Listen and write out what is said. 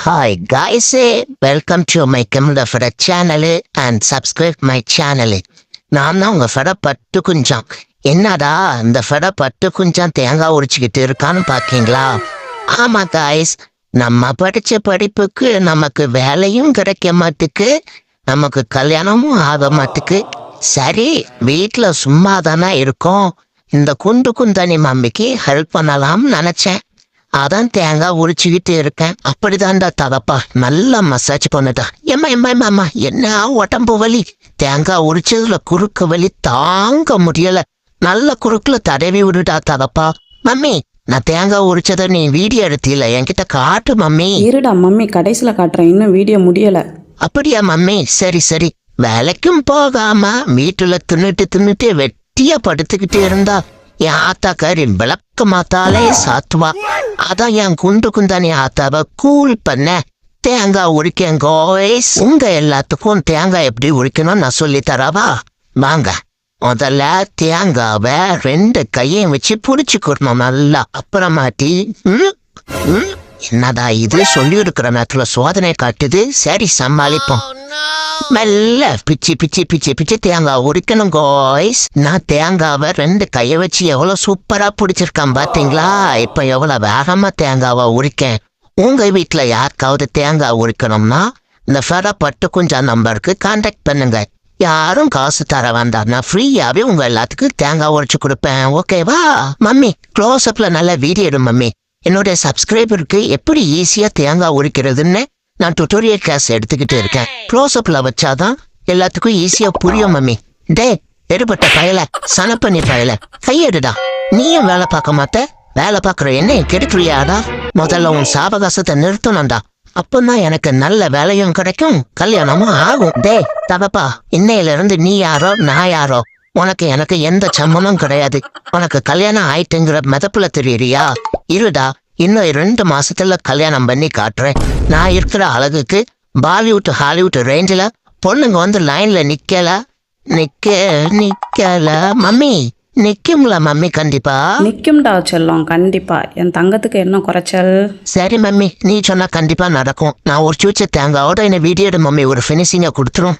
Hi guys, welcome to my Kamala Fada channel and subscribe my channel. நான் தான் உங்க ஃபட பட்டு குஞ்சம். என்னடா இந்த ஃபட பட்டு குஞ்சம் தேங்காய் உரிச்சுக்கிட்டு இருக்கான்னு பாக்கீங்களா? ஆமா guys, நம்ம படிச்ச படிப்புக்கு நமக்கு வேலையும் கிடைக்க மாட்டுக்கு, நமக்கு கல்யாணமும் ஆக மாட்டுக்கு. சரி, வீட்டுல சும்மா தானே இருக்கோம், இந்த குண்டு குந்தானி மம்மிக்கு ஹெல்ப் பண்ணலாம்னு நினைச்சேன். அதான் தேங்காய் உரிச்சுக்கிட்டு இருக்கேன். அப்படிதான்டா தகப்பா, நல்லா மசாஜ் பண்ணுடா. எம்மா என்ன உடம்பு வலி, தேங்காய் உரிச்சதுல குறுக்கு வலி தாங்க முடியல. நல்ல குறுக்குல தடவி விடுடா தகப்பா. மம்மி, நான் தேங்காய் உரிச்சதை நீ வீடியோ எடுத்தில, என்கிட்ட காட்டு மம்மி. இருடா மம்மி, கடைசியில காட்டுறேன், இன்னும் வீடியோ முடியல. அப்படியா மம்மி? சரி சரி. வேலைக்கும் போகாம வீட்டுல தின்னுட்டு வெட்டியா படுத்துக்கிட்டு இருந்தா என் ஆத்தாக்காரி விளக்க மாத்தாலே சாத்துவா. அதான் என் குண்டு குந்தானி ஆத்தாவை கூல் பண்ண தேங்காய் உரிக்கேன் கோய்ஸ். உங்க எல்லாத்துக்கும் தேங்காய் எப்படி உரிக்கணும் நான் சொல்லி தரவா? வாங்க. முதல்ல தேங்காவை 2 கையையும் வச்சு புடிச்சுக்கணும் நல்லா. அப்புறமாட்டி என்னடா இது சொல்லி இருக்கிற நேரத்துல சோதனை காட்டுது. சரி, சமாளிப்போம். மெல்ல பிச்சு தேங்காய் உரிக்கணும் கோய்ஸ். நான் தேங்காவை 2 கையை வச்சு எவ்வளவு சூப்பரா பிடிச்சிருக்கேன் பாத்தீங்களா? இப்ப எவ்வளவு வேகமா தேங்காவை உரிக்கேன். உங்க வீட்டுல யாருக்காவது தேங்காய் உரிக்கணும்னா இந்த ஃபட பட்டு குஞ்சா நம்பருக்கு கான்டாக்ட் பண்ணுங்க. யாரும் காசு தர வேண்டாம், நான் ஃப்ரீயாவே உங்க எல்லாத்துக்கும் தேங்காய் உரிச்சு கொடுப்பேன். ஓகேவா மம்மி? க்ளோஸ் அப்ல நல்ல வீடியோ எடு மம்மி. என்னுடைய சப்ஸ்கிரைபருக்கு எப்படி ஈஸியா தேங்காய் உரிக்கிறதுன்னு நான் டுட்டோரியல் கிளாஸ் எடுத்துக்கிட்டு இருக்கேன். க்ளோஸ் அப்ல வச்சாதான் எல்லாத்துக்கும் ஈஸியா புரியும் மம்மி. டே எடுபட்ட பயல, சனப்பண்ணி பயல, கையெடுடா. நீயும் வேலை பார்க்க மாட்ட, வேலை பார்க்குற என்ன கெடுக்கிறியாடா? முதல்ல உன் சாவகாசத்தை நிறுத்தணும்டா. அப்பதான் எனக்கு நல்ல வேலையும் கிடைக்கும், கல்யாணமும் ஆகும். டே தகப்பா, இன்னையில இருந்து நீ யாரோ நான் யாரோ உனக்கு எனக்கு எந்த சம்மனும் கிடையாது. உனக்கு கல்யாணம் ஆயிட்டுங்கிற மெதப்புல தெரியறியா? இருடா, இன்னும் 2 மாசத்துல கல்யாணம் பண்ணி காட்டுறேன். நான் இருக்கிற அழகுக்கு பாலிவுட் ஹாலிவுட் ரேஞ்சில பொண்ணுங்க வந்து லைன்ல நிக்கல மம்மி. நிக்கும்ல மம்மி? கண்டிப்பா நிக்கும்டா செல்லம், கண்டிப்பா. என் தங்கத்துக்கு என்ன குறைச்சல்? சரி மம்மி, நீ சொன்னா கண்டிப்பா நடக்கும். நான் ஒரு சூச்ச தேங்காயோட என்ன வீடியோ மம்மி ஒரு ஃபினிஷிங்க கொடுத்துரும்.